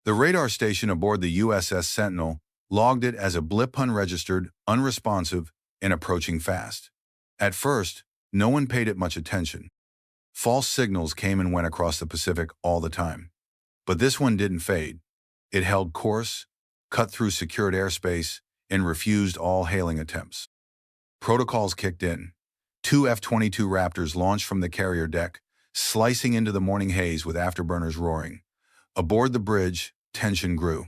The radar station aboard the USS Sentinel logged it as a blip unregistered, unresponsive, and approaching fast. At first, no one paid it much attention. False signals came and went across the Pacific all the time. But this one didn't fade. It held course, cut through secured airspace, and refused all hailing attempts. Protocols kicked in. Two F-22 Raptors launched from the carrier deck, slicing into the morning haze with afterburners roaring. Aboard the bridge, tension grew.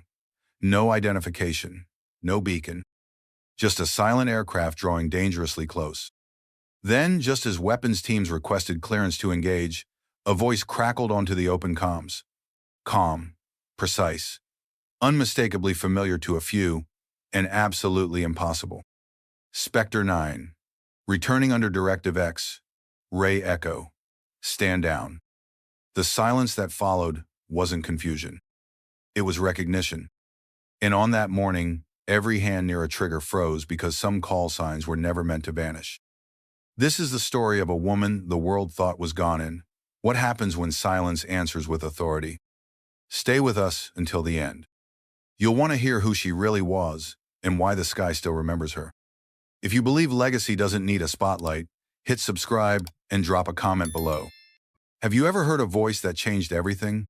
No identification, no beacon. Just a silent aircraft drawing dangerously close. Then, just as weapons teams requested clearance to engage, a voice crackled onto the open comms. Calm, precise, unmistakably familiar to a few, and absolutely impossible. Spectre 9, returning under Directive X-Ray Echo. Stand down. The silence that followed wasn't confusion. It was recognition. And on that morning, every hand near a trigger froze because some call signs were never meant to vanish. This is the story of a woman the world thought was gone in. What happens when silence answers with authority? Stay with us until the end. You'll want to hear who she really was and why the sky still remembers her. If you believe legacy doesn't need a spotlight, hit subscribe and drop a comment below. Have you ever heard a voice that changed everything?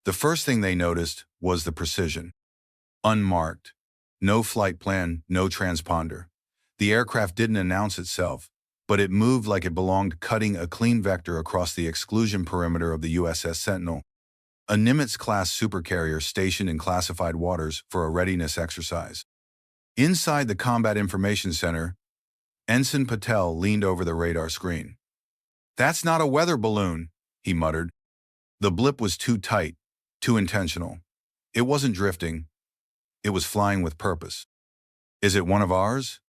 The first thing they noticed was the precision. Unmarked. No flight plan, no transponder. The aircraft didn't announce itself, but it moved like it belonged, cutting a clean vector across the exclusion perimeter of the USS Sentinel, a Nimitz-class supercarrier stationed in classified waters for a readiness exercise. Inside the Combat Information Center, Ensign Patel leaned over the radar screen. "That's not a weather balloon," he muttered. The blip was too tight, too intentional. It wasn't drifting. It was flying with purpose. "Is it one of ours?"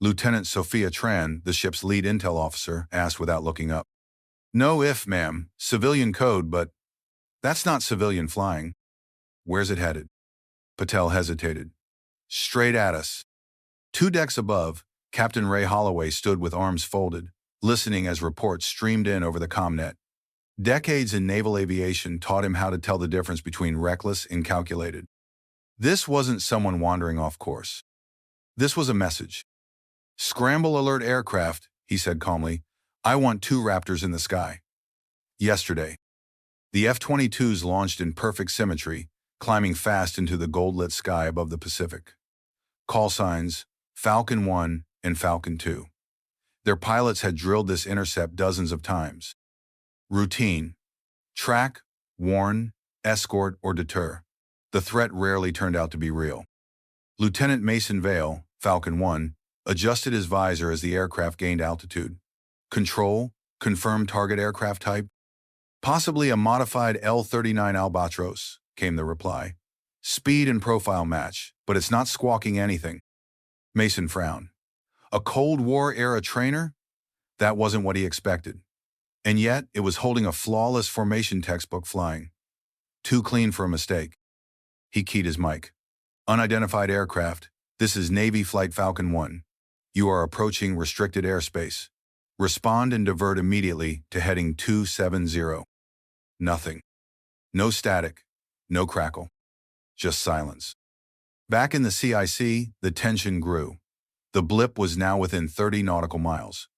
Lieutenant Sophia Tran, the ship's lead intel officer, asked without looking up. "No if, ma'am. Civilian code, but that's not civilian flying." "Where's it headed?" Patel hesitated. "Straight at us." 2 decks above, Captain Ray Holloway stood with arms folded, listening as reports streamed in over the comnet. Decades in naval aviation taught him how to tell the difference between reckless and calculated. This wasn't someone wandering off course. This was a message. "Scramble alert aircraft," he said calmly. "I want 2 Raptors in the sky." Yesterday, the F-22s launched in perfect symmetry, climbing fast into the gold-lit sky above the Pacific. Call signs, Falcon 1 and Falcon 2. Their pilots had drilled this intercept dozens of times. Routine. Track, warn, escort, or deter. The threat rarely turned out to be real. Lieutenant Mason Vale, Falcon 1, adjusted his visor as the aircraft gained altitude. "Control, confirmed target aircraft type." "Possibly a modified L-39 Albatros," came the reply. "Speed and profile match, but it's not squawking anything." Mason frowned. A Cold War-era trainer? That wasn't what he expected. And yet, it was holding a flawless formation textbook flying. Too clean for a mistake. He keyed his mic. "Unidentified aircraft, this is Navy Flight Falcon 1. You are approaching restricted airspace. Respond and divert immediately to heading 270. Nothing. No static, no crackle. Just silence. Back in the CIC, the tension grew. The blip was now within 30 nautical miles.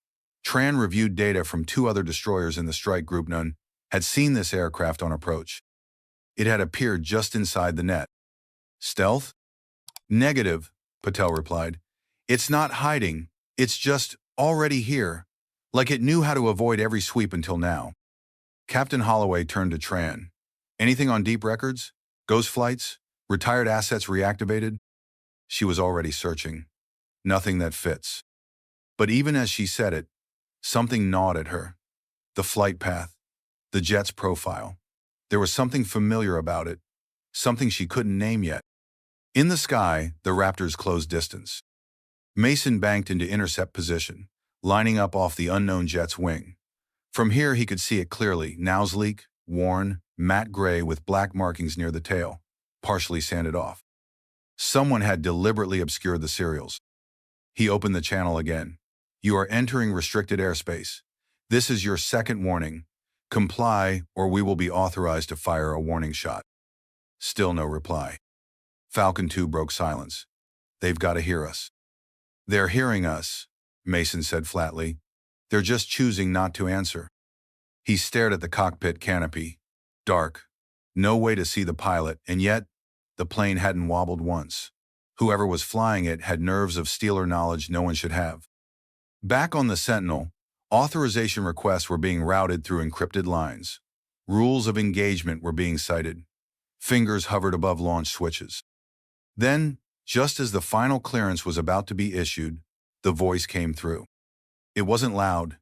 Tran reviewed data from 2 other destroyers in the strike group. None had seen this aircraft on approach. It had appeared just inside the net. "Stealth?" "Negative," Patel replied. "It's not hiding, it's just already here, like it knew how to avoid every sweep until now." Captain Holloway turned to Tran. "Anything on deep records? Ghost flights? Retired assets reactivated?" She was already searching. Nothing that fits. But even as she said it, something gnawed at her. The flight path, the jet's profile. There was something familiar about it, something she couldn't name yet. In the sky, the Raptors closed distance. Mason banked into intercept position, lining up off the unknown jet's wing. From here he could see it clearly, nose-leak, worn, matte gray with black markings near the tail, partially sanded off. Someone had deliberately obscured the serials. He opened the channel again. "You are entering restricted airspace. This is your second warning. Comply, or we will be authorized to fire a warning shot." Still no reply. Falcon 2 broke silence. They've got to hear us. They're hearing us, Mason said flatly. They're just choosing not to answer. He stared at the cockpit canopy. Dark. No way to see the pilot, and yet, the plane hadn't wobbled once. Whoever was flying it had nerves of steel or knowledge no one should have. Back on the Sentinel, authorization requests were being routed through encrypted lines. Rules of engagement were being cited. Fingers hovered above launch switches. Then, just as the final clearance was about to be issued, the voice came through. It wasn't loud.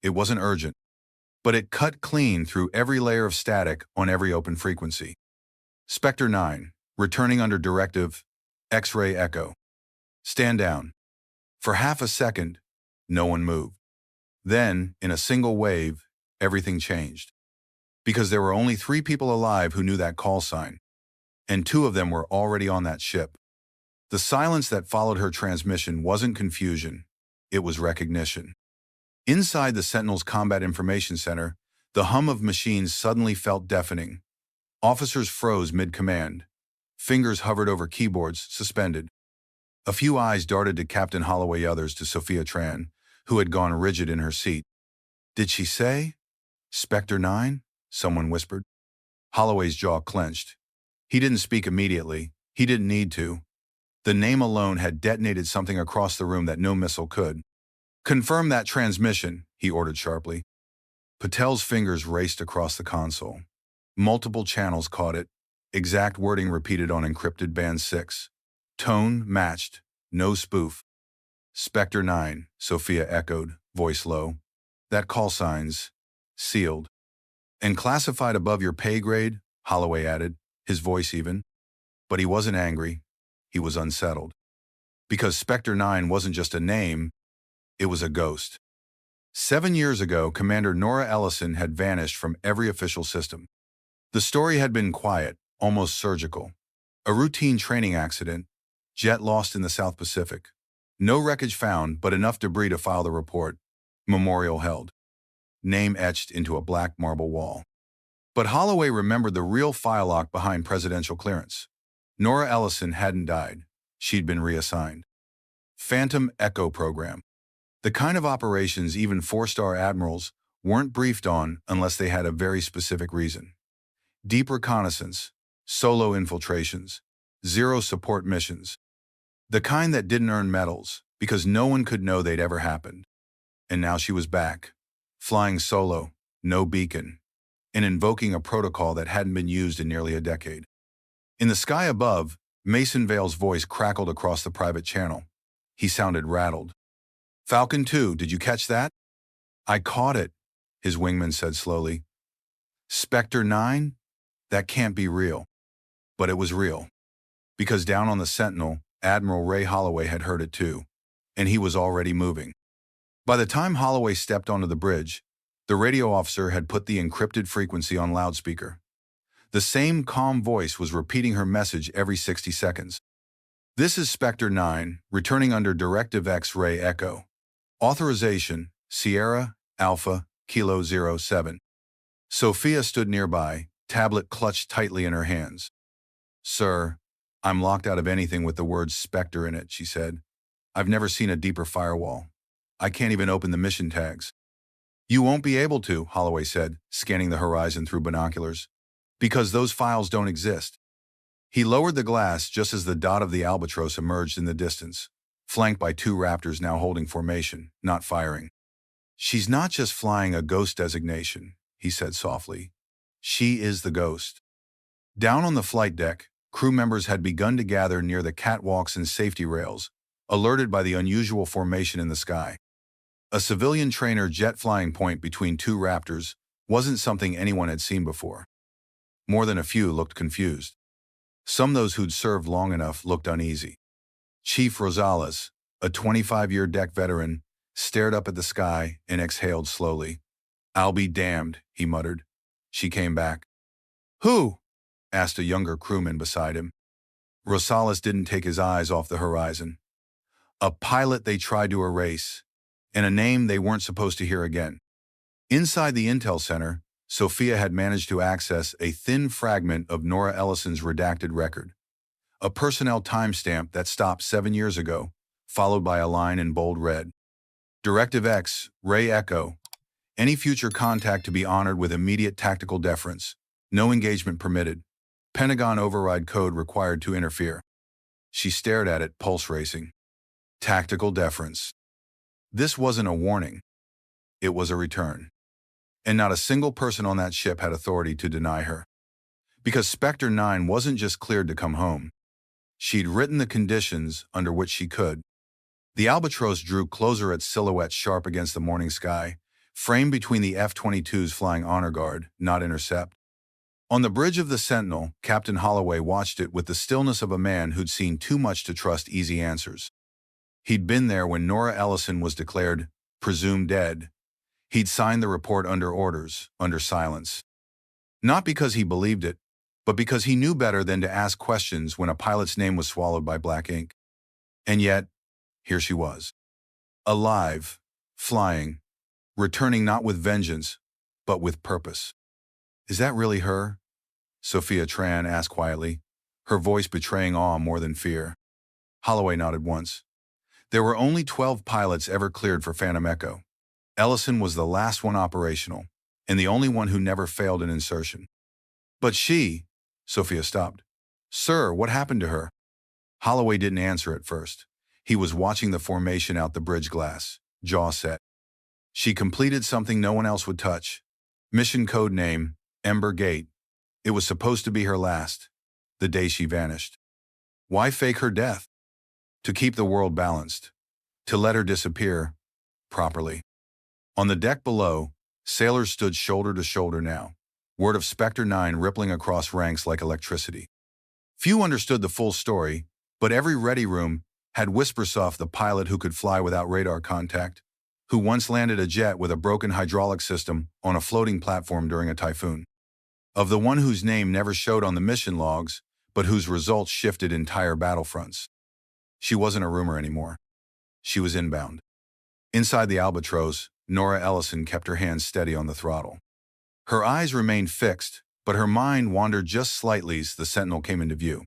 It wasn't urgent. But it cut clean through every layer of static on every open frequency. Spectre 9, returning under Directive X-Ray Echo. Stand down. For half a second, no one moved. Then, in a single wave, everything changed. Because there were only 3 people alive who knew that call sign, and 2 of them were already on that ship. The silence that followed her transmission wasn't confusion, it was recognition. Inside the Sentinel's Combat Information Center, the hum of machines suddenly felt deafening. Officers froze mid-command. Fingers hovered over keyboards, suspended. A few eyes darted to Captain Holloway, others to Sophia Tran, who had gone rigid in her seat. Did she say? Spectre 9? Someone whispered. Holloway's jaw clenched. He didn't speak immediately. He didn't need to. The name alone had detonated something across the room that no missile could. Confirm that transmission, he ordered sharply. Patel's fingers raced across the console. Multiple channels caught it. Exact wording repeated on encrypted band 6. Tone matched. No spoof. Spectre 9, Sophia echoed, voice low. That call sign's sealed. And classified above your pay grade, Holloway added, his voice even. But he wasn't angry. He was unsettled. Because Spectre 9 wasn't just a name, it was a ghost. 7 years ago, Commander Nora Ellison had vanished from every official system. The story had been quiet, almost surgical. A routine training accident, jet lost in the South Pacific. No wreckage found, but enough debris to file the report. Memorial held. Name etched into a black marble wall. But Holloway remembered the real file lock behind presidential clearance. Nora Ellison hadn't died. She'd been reassigned. Phantom Echo Program. The kind of operations even 4-star admirals weren't briefed on unless they had a very specific reason. Deep reconnaissance, solo infiltrations, zero support missions. The kind that didn't earn medals because no one could know they'd ever happened. And now she was back, flying solo, no beacon, and invoking a protocol that hadn't been used in nearly a decade. In the sky above, Mason Vale's voice crackled across the private channel. He sounded rattled. Falcon 2, did you catch that? I caught it, his wingman said slowly. Spectre 9? That can't be real. But it was real. Because down on the Sentinel, Admiral Ray Holloway had heard it too, and he was already moving. By the time Holloway stepped onto the bridge, the radio officer had put the encrypted frequency on loudspeaker. The same calm voice was repeating her message every 60 seconds. This is Spectre 9, returning under Directive X-Ray Echo. Authorization, Sierra, Alpha, Kilo 07. Sophia stood nearby, tablet clutched tightly in her hands. Sir, I'm locked out of anything with the word Spectre in it, she said. I've never seen a deeper firewall. I can't even open the mission tags. You won't be able to, Holloway said, scanning the horizon through binoculars. Because those files don't exist. He lowered the glass just as the dot of the Albatross emerged in the distance, flanked by 2 Raptors now holding formation, not firing. She's not just flying a ghost designation, he said softly. She is the ghost. Down on the flight deck, crew members had begun to gather near the catwalks and safety rails, alerted by the unusual formation in the sky. A civilian trainer jet flying point between 2 Raptors wasn't something anyone had seen before. More than a few looked confused. Some those who'd served long enough looked uneasy. Chief Rosales, a 25-year deck veteran, stared up at the sky and exhaled slowly. I'll be damned, he muttered. She came back. Who? Asked a younger crewman beside him. Rosales didn't take his eyes off the horizon. A pilot they tried to erase, and a name they weren't supposed to hear again. Inside the Intel Center, Sophia had managed to access a thin fragment of Nora Ellison's redacted record, a personnel timestamp that stopped 7 years ago, followed by a line in bold red. Directive X-Ray Echo. Any future contact to be honored with immediate tactical deference. No engagement permitted. Pentagon override code required to interfere. She stared at it, pulse racing. Tactical deference. This wasn't a warning. It was a return. And not a single person on that ship had authority to deny her. Because Spectre 9 wasn't just cleared to come home. She'd written the conditions under which she could. The Albatross drew closer, its silhouette sharp against the morning sky, framed between the F-22s flying honor guard, not intercept. On the bridge of the Sentinel, Captain Holloway watched it with the stillness of a man who'd seen too much to trust easy answers. He'd been there when Nora Ellison was declared presumed dead. He'd signed the report under orders, under silence. Not because he believed it, but because he knew better than to ask questions when a pilot's name was swallowed by black ink. And yet, here she was. Alive, flying, returning not with vengeance, but with purpose. Is that really her? Sophia Tran asked quietly, her voice betraying awe more than fear. Holloway nodded once. There were only 12 pilots ever cleared for Phantom Echo. Ellison was the last one operational, and the only one who never failed an insertion. But she, Sophia stopped. Sir, what happened to her? Holloway didn't answer at first. He was watching the formation out the bridge glass, jaw set. She completed something no one else would touch. Mission code name, Ember Gate. It was supposed to be her last, the day she vanished. Why fake her death? To keep the world balanced. To let her disappear properly. On the deck below, sailors stood shoulder to shoulder now, word of Spectre 9 rippling across ranks like electricity. Few understood the full story, but every ready room had Whispersoft, the pilot who could fly without radar contact, who once landed a jet with a broken hydraulic system on a floating platform during a typhoon. Of the one whose name never showed on the mission logs, but whose results shifted entire battlefronts. She wasn't a rumor anymore. She was inbound. Inside the Albatross, Nora Ellison kept her hands steady on the throttle. Her eyes remained fixed, but her mind wandered just slightly as the Sentinel came into view.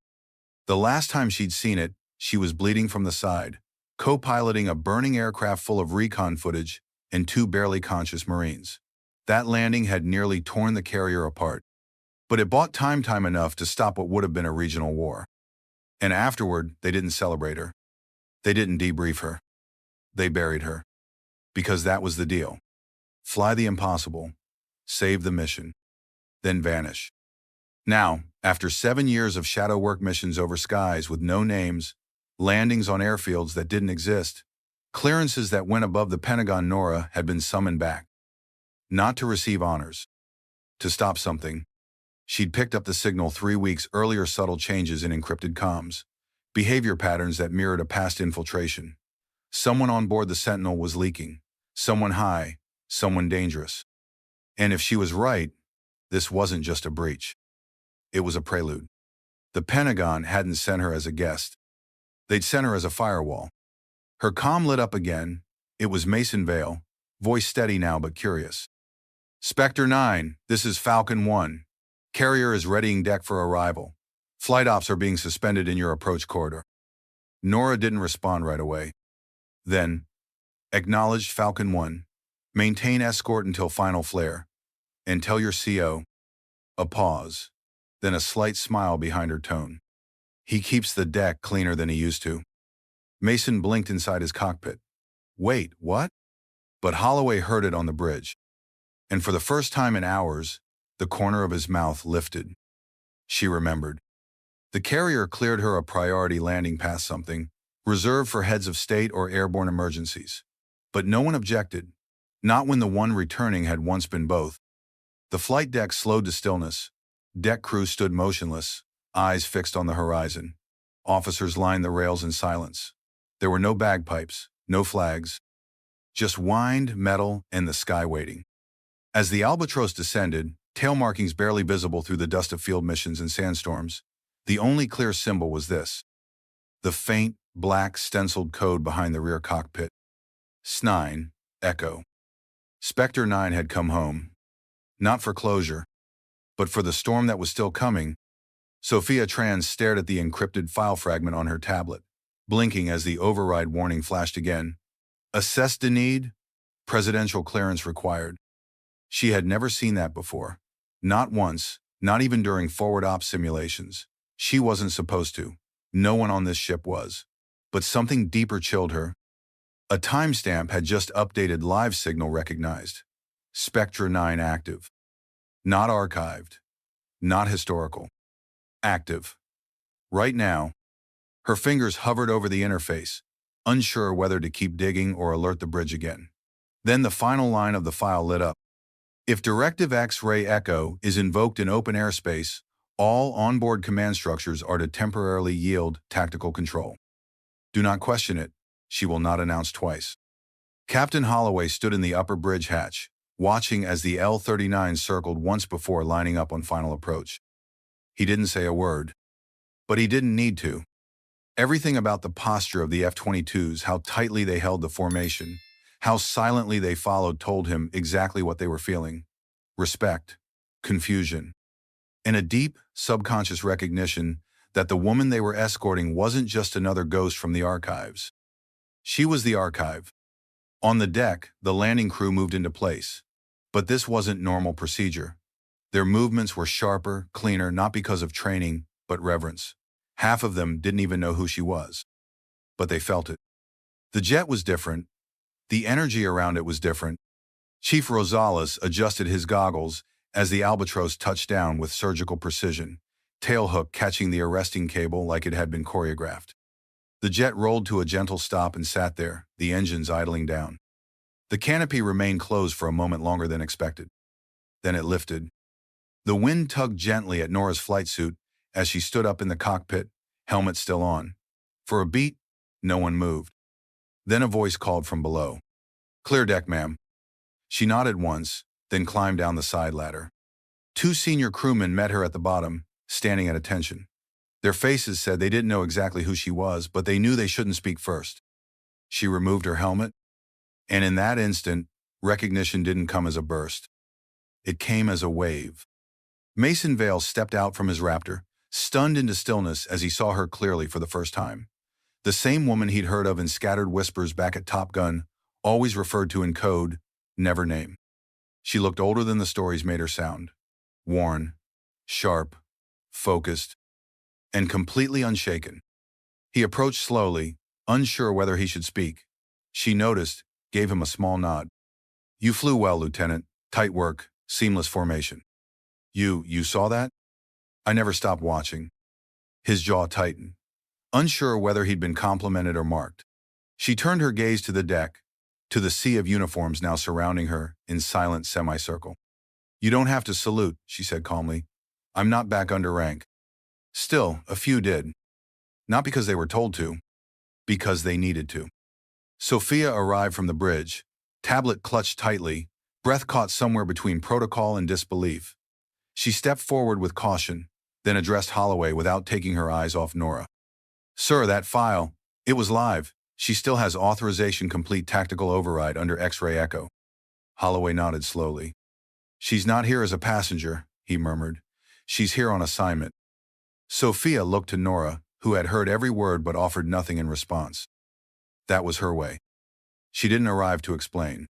The last time she'd seen it, she was bleeding from the side, co-piloting a burning aircraft full of recon footage and 2 barely conscious Marines. That landing had nearly torn the carrier apart. But it bought time enough to stop what would have been a regional war. And afterward, they didn't celebrate her. They didn't debrief her. They buried her. Because that was the deal. Fly the impossible, save the mission, then vanish. Now, after 7 years of shadow work missions over skies with no names, landings on airfields that didn't exist, clearances that went above the Pentagon, Nora had been summoned back. Not to receive honors. To stop something. She'd picked up the signal 3 weeks earlier, subtle changes in encrypted comms, behavior patterns that mirrored a past infiltration. Someone on board the Sentinel was leaking. Someone high, someone dangerous. And if she was right, this wasn't just a breach. It was a prelude. The Pentagon hadn't sent her as a guest. They'd sent her as a firewall. Her comm lit up again. It was Mason Vale, voice steady now but curious. Spectre 9, this is Falcon 1. Carrier is readying deck for arrival. Flight ops are being suspended in your approach corridor. Nora didn't respond right away. Then, acknowledged Falcon 1. Maintain escort until final flare. And tell your CO. A pause. Then a slight smile behind her tone. He keeps the deck cleaner than he used to. Mason blinked inside his cockpit. Wait, what? But Holloway heard it on the bridge. And for the first time in hours, the corner of his mouth lifted. She remembered. The carrier cleared her a priority landing past something, reserved for heads of state or airborne emergencies. But no one objected. Not when the one returning had once been both. The flight deck slowed to stillness. Deck crew stood motionless, eyes fixed on the horizon. Officers lined the rails in silence. There were no bagpipes, no flags. Just wind, metal, and the sky waiting. As the Albatross descended, tail markings barely visible through the dust of field missions and sandstorms, the only clear symbol was this. The faint, black, stenciled code behind the rear cockpit. S9, Echo. Spectre 9 had come home. not for closure, but for the storm that was still coming. Sophia Tran stared at the encrypted file fragment on her tablet, blinking as the override warning flashed again. Assess the need, presidential clearance required. She had never seen that before. Not once, not even during forward ops simulations. She wasn't supposed to. No one on this ship was. But something deeper chilled her. A timestamp had just updated live signal recognized. Spectre 9 active. Not archived. Not historical. Active. Right now. Her fingers hovered over the interface, unsure whether to keep digging or alert the bridge again. Then the final line of the file lit up. If Directive X-Ray Echo is invoked in open airspace, all onboard command structures are to temporarily yield tactical control. Do not question it. She will not announce twice. Captain Holloway stood in the upper bridge hatch, watching as the L-39 circled once before lining up on final approach. He didn't say a word. But he didn't need to. Everything about the posture of the F-22s, how tightly they held the formation, how silently they followed told him exactly what they were feeling. Respect, confusion, and a deep, subconscious recognition that the woman they were escorting wasn't just another ghost from the archives. She was the archive. On the deck, the landing crew moved into place. But this wasn't normal procedure. Their movements were sharper, cleaner, not because of training, but reverence. Half of them didn't even know who she was. But they felt it. The jet was different. The energy around it was different. Chief Rosales adjusted his goggles as the Albatross touched down with surgical precision, tailhook catching the arresting cable like it had been choreographed. The jet rolled to a gentle stop and sat there, the engines idling down. The canopy remained closed for a moment longer than expected. Then it lifted. The wind tugged gently at Nora's flight suit as she stood up in the cockpit, helmet still on. For a beat, no one moved. Then a voice called from below. "Clear deck, ma'am." She nodded once, then climbed down the side ladder. Two senior crewmen met her at the bottom, standing at attention. Their faces said they didn't know exactly who she was, but they knew they shouldn't speak first. She removed her helmet, and in that instant, recognition didn't come as a burst. It came as a wave. Mason Vale stepped out from his Raptor, stunned into stillness as he saw her clearly for the first time. The same woman he'd heard of in scattered whispers back at Top Gun, always referred to in code, never name. She looked older than the stories made her sound. Worn, sharp, focused, and completely unshaken. He approached slowly, unsure whether he should speak. She noticed, gave him a small nod. "You flew well, Lieutenant. Tight work, seamless formation." You saw that?" "I never stopped watching." His jaw tightened, unsure whether he'd been complimented or marked. She turned her gaze to the deck, to the sea of uniforms now surrounding her in silent semicircle. "You don't have to salute," she said calmly. "I'm not back under rank." Still, a few did. Not because they were told to, because they needed to. Sophia arrived from the bridge, tablet clutched tightly, breath caught somewhere between protocol and disbelief. She stepped forward with caution, then addressed Holloway without taking her eyes off Nora. "Sir, that file, it was live. She still has authorization complete tactical override under X-Ray Echo." Holloway nodded slowly. "She's not here as a passenger," he murmured. "She's here on assignment." Sophia looked to Nora, who had heard every word but offered nothing in response. That was her way. She didn't arrive to explain.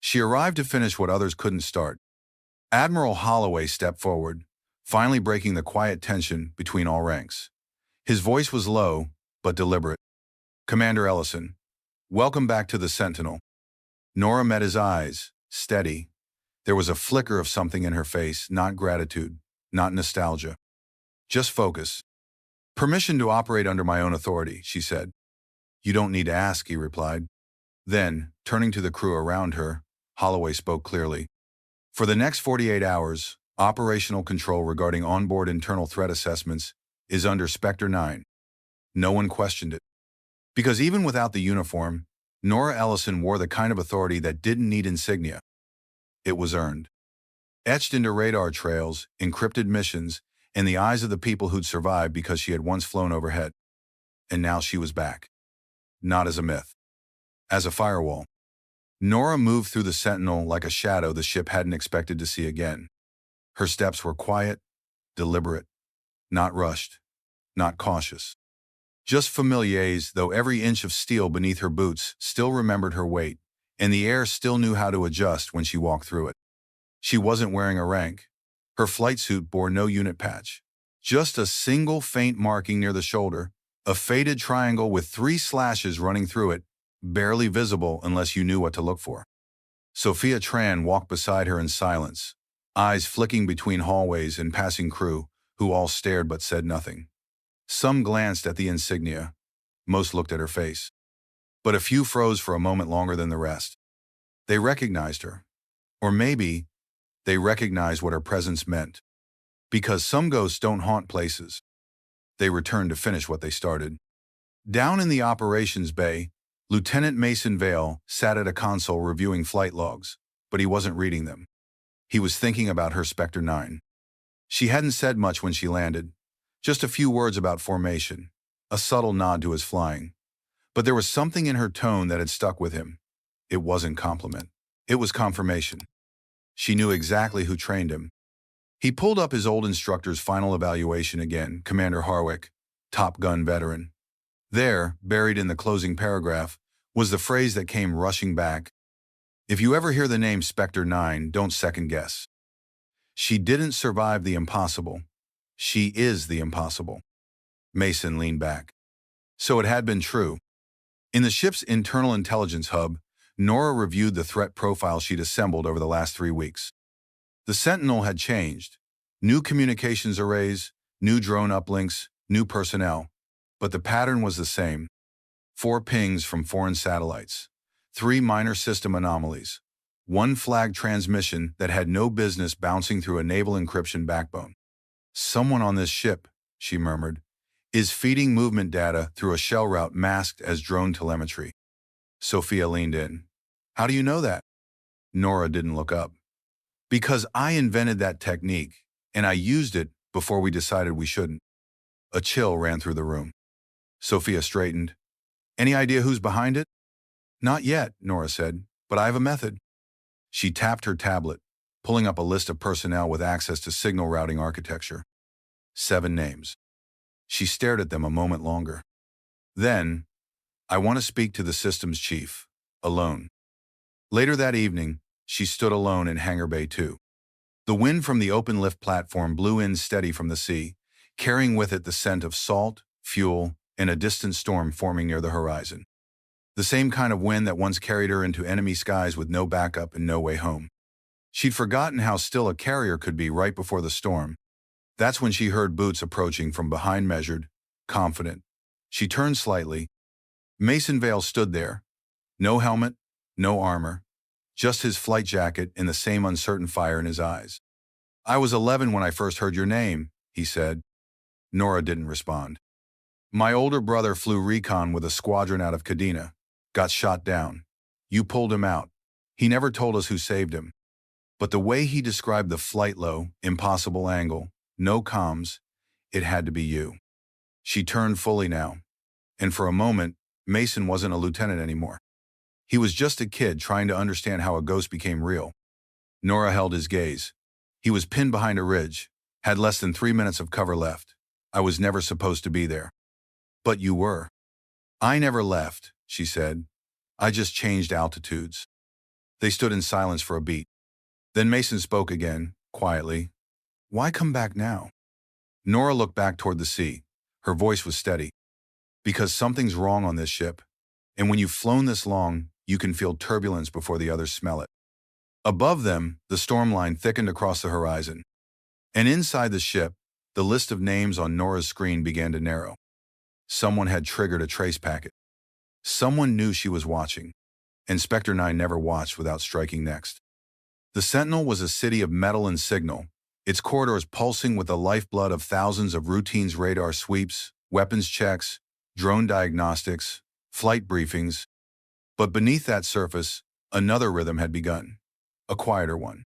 She arrived to finish what others couldn't start. Admiral Holloway stepped forward, finally breaking the quiet tension between all ranks. His voice was low, but deliberate. "Commander Ellison, welcome back to the Sentinel." Nora met his eyes, steady. There was a flicker of something in her face, not gratitude, not nostalgia. Just focus. "Permission to operate under my own authority," she said. "You don't need to ask," he replied. Then, turning to the crew around her, Holloway spoke clearly. "For the next 48 hours, operational control regarding onboard internal threat assessments is under Spectre 9. No one questioned it. Because even without the uniform, Nora Ellison wore the kind of authority that didn't need insignia. It was earned. Etched into radar trails, encrypted missions, and the eyes of the people who'd survived because she had once flown overhead. And now she was back. Not as a myth. As a firewall. Nora moved through the Sentinel like a shadow the ship hadn't expected to see again. Her steps were quiet, deliberate, not rushed, not cautious. Just familiers, though every inch of steel beneath her boots still remembered her weight, and the air still knew how to adjust when she walked through it. She wasn't wearing a rank. Her flight suit bore no unit patch. Just a single faint marking near the shoulder, a faded triangle with 3 slashes running through it, barely visible unless you knew what to look for. Sophia Tran walked beside her in silence, eyes flicking between hallways and passing crew, who all stared but said nothing. Some glanced at the insignia. Most looked at her face. But a few froze for a moment longer than the rest. They recognized her. Or maybe they recognized what her presence meant. Because some ghosts don't haunt places. They returned to finish what they started. Down in the operations bay, Lieutenant Mason Vale sat at a console reviewing flight logs, but he wasn't reading them. He was thinking about her Spectre Nine. She hadn't said much when she landed, just a few words about formation, a subtle nod to his flying. But there was something in her tone that had stuck with him. It wasn't compliment. It was confirmation. She knew exactly who trained him. He pulled up his old instructor's final evaluation again, Commander Harwick, Top Gun veteran. There, buried in the closing paragraph, was the phrase that came rushing back. If you ever hear the name Spectre Nine, don't second guess. She didn't survive the impossible. She is the impossible. Mason leaned back. So it had been true. In the ship's internal intelligence hub, Nora reviewed the threat profile she'd assembled over the last 3 weeks. The Sentinel had changed. New communications arrays, new drone uplinks, new personnel. But the pattern was the same. 4 pings from foreign satellites. 3 minor system anomalies. 1 flag transmission that had no business bouncing through a naval encryption backbone. Someone on this ship, she murmured, is feeding movement data through a shell route masked as drone telemetry. Sophia leaned in. How do you know that? Nora didn't look up. Because I invented that technique, and I used it before we decided we shouldn't. A chill ran through the room. Sophia straightened. Any idea who's behind it? Not yet, Nora said, but I have a method. She tapped her tablet, pulling up a list of personnel with access to signal routing architecture. 7 names. She stared at them a moment longer. Then, I want to speak to the systems chief, alone. Later that evening, she stood alone in Hangar Bay 2. The wind from the open lift platform blew in steady from the sea, carrying with it the scent of salt, fuel, and a distant storm forming near the horizon. The same kind of wind that once carried her into enemy skies with no backup and no way home. She'd forgotten how still a carrier could be right before the storm. That's when she heard boots approaching from behind, measured, confident. She turned slightly. Mason Vale stood there. No helmet, no armor. Just his flight jacket and the same uncertain fire in his eyes. I was 11 when I first heard your name, he said. Nora didn't respond. My older brother flew recon with a squadron out of Kadena. Got shot down. You pulled him out. He never told us who saved him. But the way he described the flight low, impossible angle, no comms, it had to be you. She turned fully now. And for a moment, Mason wasn't a lieutenant anymore. He was just a kid trying to understand how a ghost became real. Nora held his gaze. He was pinned behind a ridge, had less than 3 minutes of cover left. I was never supposed to be there. But you were. I never left, she said. I just changed altitudes. They stood in silence for a beat. Then Mason spoke again, quietly. Why come back now? Nora looked back toward the sea. Her voice was steady. Because something's wrong on this ship. And when you've flown this long, you can feel turbulence before the others smell it. Above them, the storm line thickened across the horizon. And inside the ship, the list of names on Nora's screen began to narrow. Someone had triggered a trace packet. Someone knew she was watching. And Spectre Nine never watched without striking next. The Sentinel was a city of metal and signal, its corridors pulsing with the lifeblood of thousands of routines, radar sweeps, weapons checks, drone diagnostics, flight briefings. But beneath that surface, another rhythm had begun. A quieter one.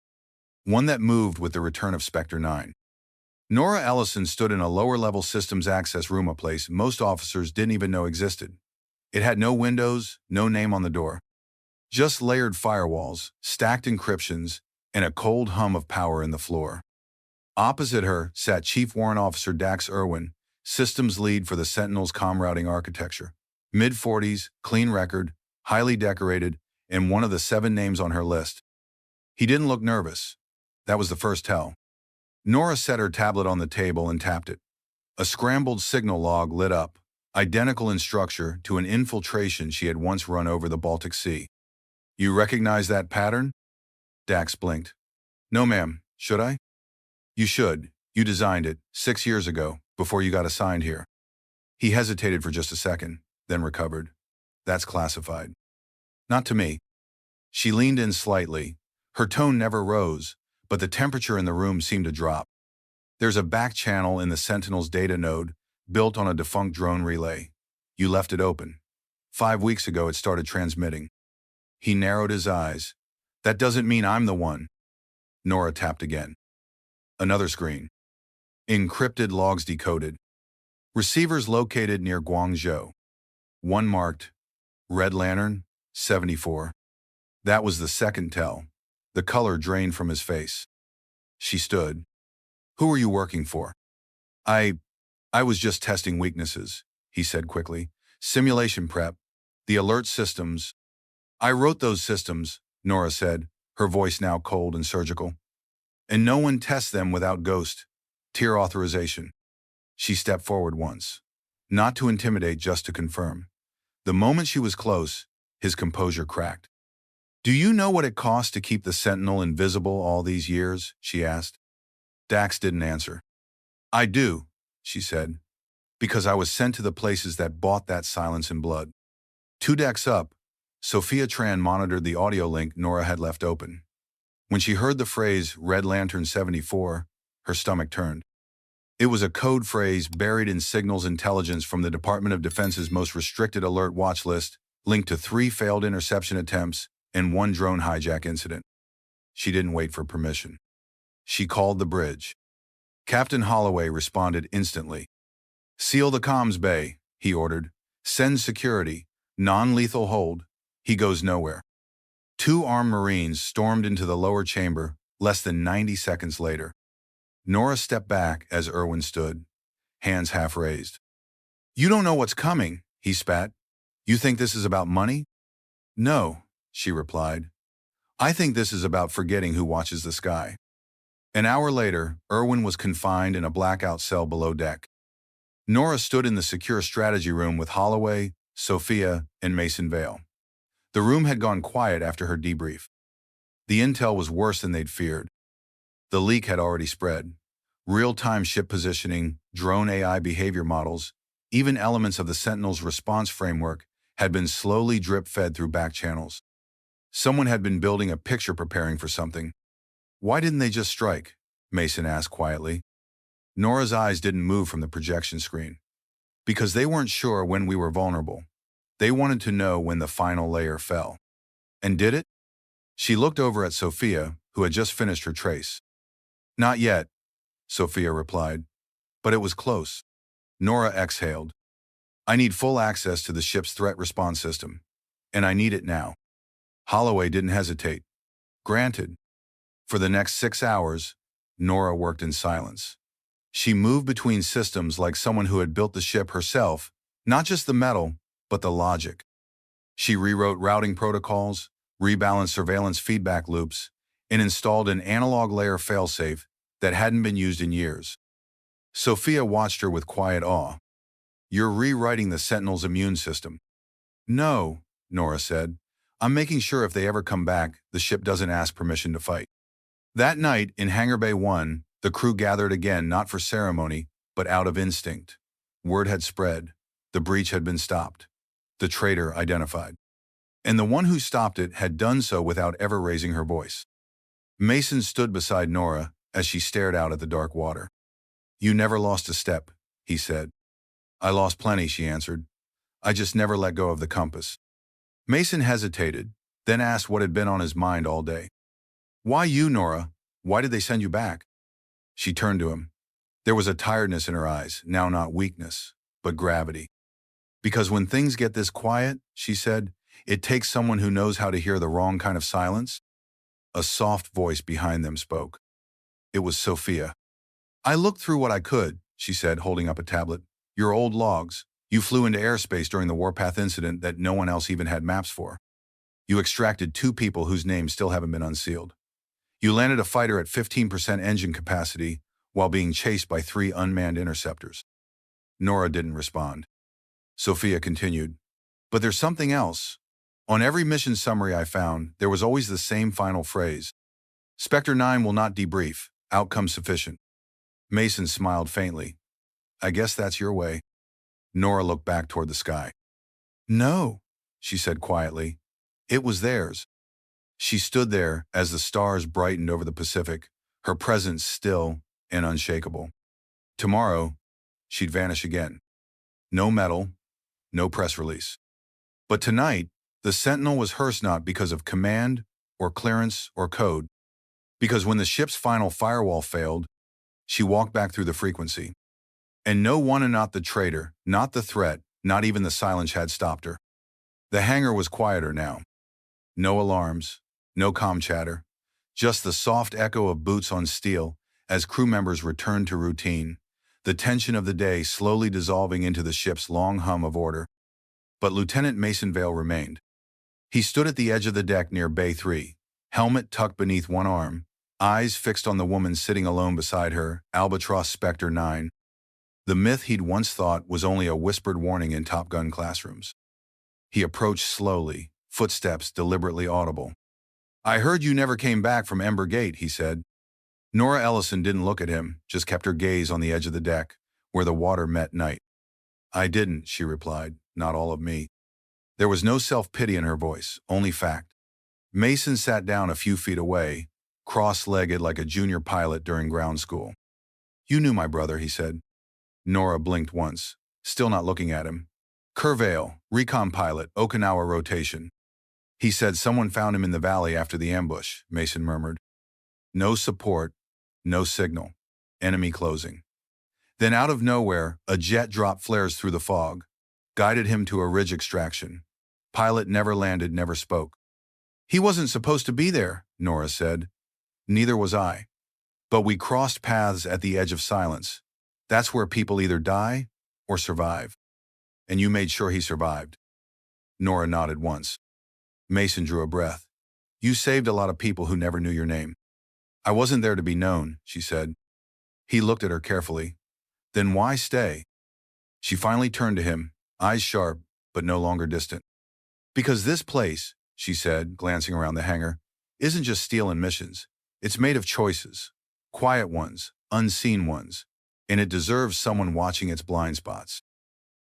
One that moved with the return of Spectre Nine. Nora Ellison stood in a lower-level systems access room, a place most officers didn't even know existed. It had no windows, no name on the door. Just layered firewalls, stacked encryptions, and a cold hum of power in the floor. Opposite her sat Chief Warrant Officer Dax Irwin, systems lead for the Sentinel's comm routing architecture. Mid-40s, clean record, highly decorated, and one of the 7 names on her list. He didn't look nervous. That was the first tell. Nora set her tablet on the table and tapped it. A scrambled signal log lit up, identical in structure to an infiltration she had once run over the Baltic Sea. You recognize that pattern? Dax blinked. No, ma'am. Should I? You should. You designed it 6 years ago, before you got assigned here. He hesitated for just a second, then recovered. That's classified. Not to me. She leaned in slightly. Her tone never rose, but the temperature in the room seemed to drop. There's a back channel in the Sentinel's data node, built on a defunct drone relay. You left it open. 5 weeks ago it started transmitting. He narrowed his eyes. That doesn't mean I'm the one. Nora tapped again. Another screen. Encrypted logs decoded. Receivers located near Guangzhou. One marked, Red Lantern, 74. That was the second tell. The color drained from his face. She stood. Who were you working for? I was just testing weaknesses, he said quickly. Simulation prep. The alert systems. I wrote those systems, Nora said, her voice now cold and surgical. And no one tests them without ghost tier authorization. She stepped forward once. Not to intimidate, just to confirm. The moment she was close, his composure cracked. Do you know what it costs to keep the Sentinel invisible all these years? She asked. Dax didn't answer. I do, she said, because I was sent to the places that bought that silence and blood. 2 decks up, Sophia Tran monitored the audio link Nora had left open. When she heard the phrase Red Lantern 74, her stomach turned. It was a code phrase buried in signals intelligence from the Department of Defense's most restricted alert watch list, linked to 3 failed interception attempts and 1 drone hijack incident. She didn't wait for permission. She called the bridge. Captain Holloway responded instantly. Seal the comms bay, he ordered. Send security. Non-lethal hold. He goes nowhere. 2 armed Marines stormed into the lower chamber less than 90 seconds later. Nora stepped back as Irwin stood, hands half raised. You don't know what's coming, he spat. You think this is about money? No, she replied. I think this is about forgetting who watches the sky. An hour later, Irwin was confined in a blackout cell below deck. Nora stood in the secure strategy room with Holloway, Sophia, and Mason Vale. The room had gone quiet after her debrief. The intel was worse than they'd feared. The leak had already spread. Real-time ship positioning, drone AI behavior models, even elements of the Sentinel's response framework had been slowly drip-fed through back channels. Someone had been building a picture preparing for something. Why didn't they just strike? Mason asked quietly. Nora's eyes didn't move from the projection screen. Because they weren't sure when we were vulnerable. They wanted to know when the final layer fell. And did it? She looked over at Sophia, who had just finished her trace. Not yet, Sophia replied. But it was close. Nora exhaled. I need full access to the ship's threat response system. And I need it now. Holloway didn't hesitate. Granted. For the next 6 hours, Nora worked in silence. She moved between systems like someone who had built the ship herself, not just the metal, but the logic. She rewrote routing protocols, rebalanced surveillance feedback loops, and installed an analog layer failsafe that hadn't been used in years. Sophia watched her with quiet awe. You're rewriting the Sentinel's immune system. No, Nora said. I'm making sure if they ever come back, the ship doesn't ask permission to fight. That night, in Hangar Bay 1, the crew gathered again not for ceremony, but out of instinct. Word had spread. The breach had been stopped. The traitor identified. And the one who stopped it had done so without ever raising her voice. Mason stood beside Nora as she stared out at the dark water. You never lost a step, he said. I lost plenty, she answered. I just never let go of the compass. Mason hesitated, then asked what had been on his mind all day. Why you, Nora? Why did they send you back? She turned to him. There was a tiredness in her eyes, now not weakness, but gravity. Because when things get this quiet, she said, It takes someone who knows how to hear the wrong kind of silence. A soft voice behind them spoke. It was Sophia. I looked through what I could, she said, holding up a tablet. Your old logs. You flew into airspace during the warpath incident that no one else even had maps for. You extracted 2 people whose names still haven't been unsealed. You landed a fighter at 15% engine capacity while being chased by 3 unmanned interceptors. Nora didn't respond. Sophia continued. But there's something else. On every mission summary I found, there was always the same final phrase. Spectre 9 will not debrief. Outcome sufficient. Mason smiled faintly. I guess that's your way. Nora looked back toward the sky. No, she said quietly. It was theirs. She stood there as the stars brightened over the Pacific, her presence still and unshakable. Tomorrow, she'd vanish again. No medal, no press release. But tonight, the Sentinel was hers not because of command or clearance or code. Because when the ship's final firewall failed, she walked back through the frequency. And no one and not the traitor, not the threat, not even the silence had stopped her. The hangar was quieter now. No alarms, no comm chatter, just the soft echo of boots on steel as crew members returned to routine, the tension of the day slowly dissolving into the ship's long hum of order. But Lieutenant Mason Vale remained. He stood at the edge of the deck near Bay 3, helmet tucked beneath one arm, eyes fixed on the woman sitting alone beside her, Albatross Spectre 9. The myth he'd once thought was only a whispered warning in Top Gun classrooms. He approached slowly, footsteps deliberately audible. I heard you never came back from Ember Gate, he said. Nora Ellison didn't look at him, just kept her gaze on the edge of the deck, where the water met night. I didn't, she replied, not all of me. There was no self-pity in her voice, only fact. Mason sat down a few feet away, cross-legged like a junior pilot during ground school. You knew my brother, he said. Nora blinked once, still not looking at him. Curvale, recon pilot, Okinawa rotation. He said someone found him in the valley after the ambush, Mason murmured. No support, no signal. Enemy closing. Then out of nowhere, a jet dropped flares through the fog, guided him to a ridge extraction. Pilot never landed, never spoke. He wasn't supposed to be there, Nora said. Neither was I. But we crossed paths at the edge of silence. That's where people either die or survive. And you made sure he survived. Nora nodded once. Mason drew a breath. You saved a lot of people who never knew your name. I wasn't there to be known, she said. He looked at her carefully. Then why stay? She finally turned to him, eyes sharp, but no longer distant. Because this place, she said, glancing around the hangar, isn't just stealing missions. It's made of choices. Quiet ones, unseen ones. And it deserves someone watching its blind spots.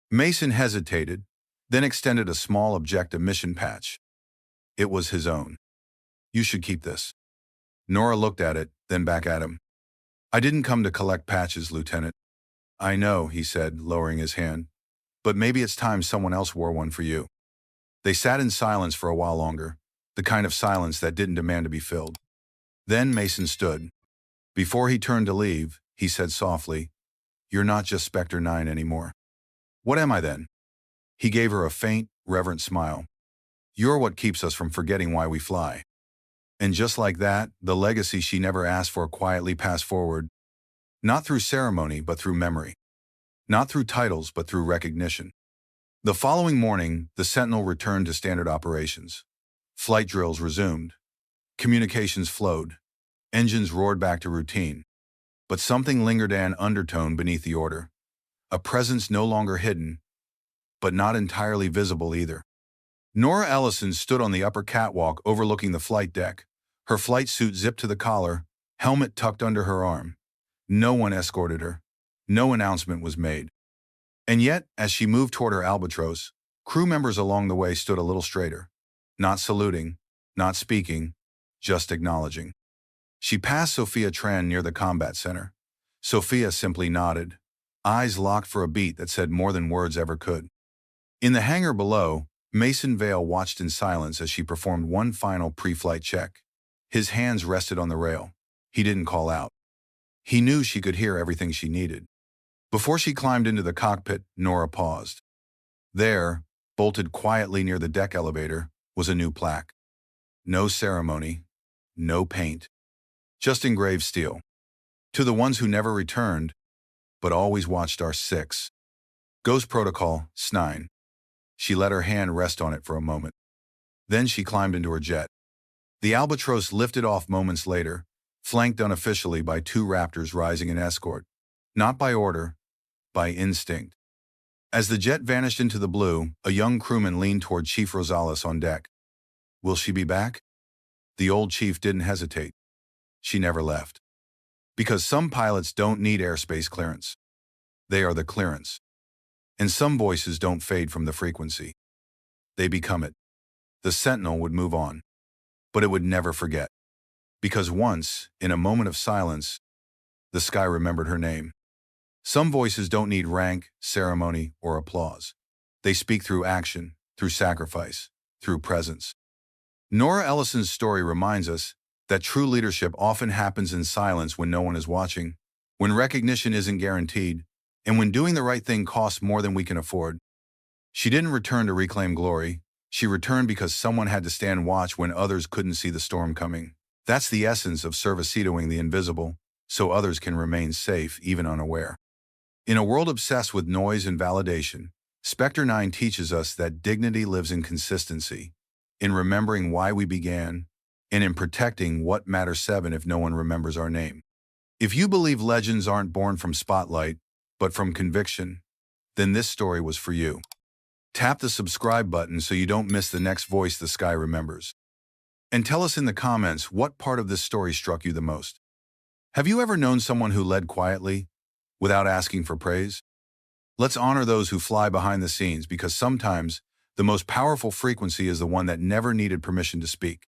Mason hesitated, then extended a small objective mission patch. It was his own. You should keep this. Nora looked at it, then back at him. I didn't come to collect patches, Lieutenant. I know, he said, lowering his hand. But maybe it's time someone else wore one for you. They sat in silence for a while longer, the kind of silence that didn't demand to be filled. Then Mason stood. Before he turned to leave, he said softly, You're not just Spectre 9 anymore. What am I then? He gave her a faint, reverent smile. You're what keeps us from forgetting why we fly. And just like that, the legacy she never asked for quietly passed forward, not through ceremony, but through memory. Not through titles, but through recognition. The following morning, the Sentinel returned to standard operations. Flight drills resumed. Communications flowed. Engines roared back to routine. But something lingered, an undertone beneath the order. A presence no longer hidden, but not entirely visible either. Nora Ellison stood on the upper catwalk overlooking the flight deck, her flight suit zipped to the collar, helmet tucked under her arm. No one escorted her. No announcement was made. And yet, as she moved toward her Albatross, crew members along the way stood a little straighter. Not saluting, not speaking, just acknowledging. She passed Sophia Tran near the combat center. Sophia simply nodded, eyes locked for a beat that said more than words ever could. In the hangar below, Mason Vale watched in silence as she performed one final pre-flight check. His hands rested on the rail. He didn't call out. He knew she could hear everything she needed. Before she climbed into the cockpit, Nora paused. There, Bolted quietly near the deck elevator was a new plaque. No ceremony, no paint, just engraved steel. To the ones who never returned, but always watched our 6. Ghost Protocol, S9. She let her hand rest on it for a moment. Then she climbed into her jet. The Albatross lifted off moments later, flanked unofficially by 2 Raptors rising in escort. Not by order, by instinct. As the jet vanished into the blue, a young crewman leaned toward Chief Rosales on deck. Will she be back? The old chief didn't hesitate. She never left. Because some pilots don't need airspace clearance. They are the clearance. And some voices don't fade from the frequency. They become it. The Sentinel would move on. But it would never forget. Because once, in a moment of silence, the sky remembered her name. Some voices don't need rank, ceremony, or applause. They speak through action, through sacrifice, through presence. Nora Ellison's story reminds us that true leadership often happens in silence when no one is watching, when recognition isn't guaranteed, and when doing the right thing costs more than we can afford. She didn't return to reclaim glory. She returned because someone had to stand watch when others couldn't see the storm coming. That's the essence of servicitoing the invisible, so others can remain safe even unaware. In a world obsessed with noise and validation, Spectre 9 teaches us that dignity lives in consistency, in remembering why we began, and in protecting what matters 7 if no one remembers our name. If you believe legends aren't born from spotlight, but from conviction, then this story was for you. Tap the subscribe button so you don't miss the next voice the sky remembers. And tell us in the comments what part of this story struck you the most. Have you ever known someone who led quietly, without asking for praise? Let's honor those who fly behind the scenes, because sometimes the most powerful frequency is the one that never needed permission to speak.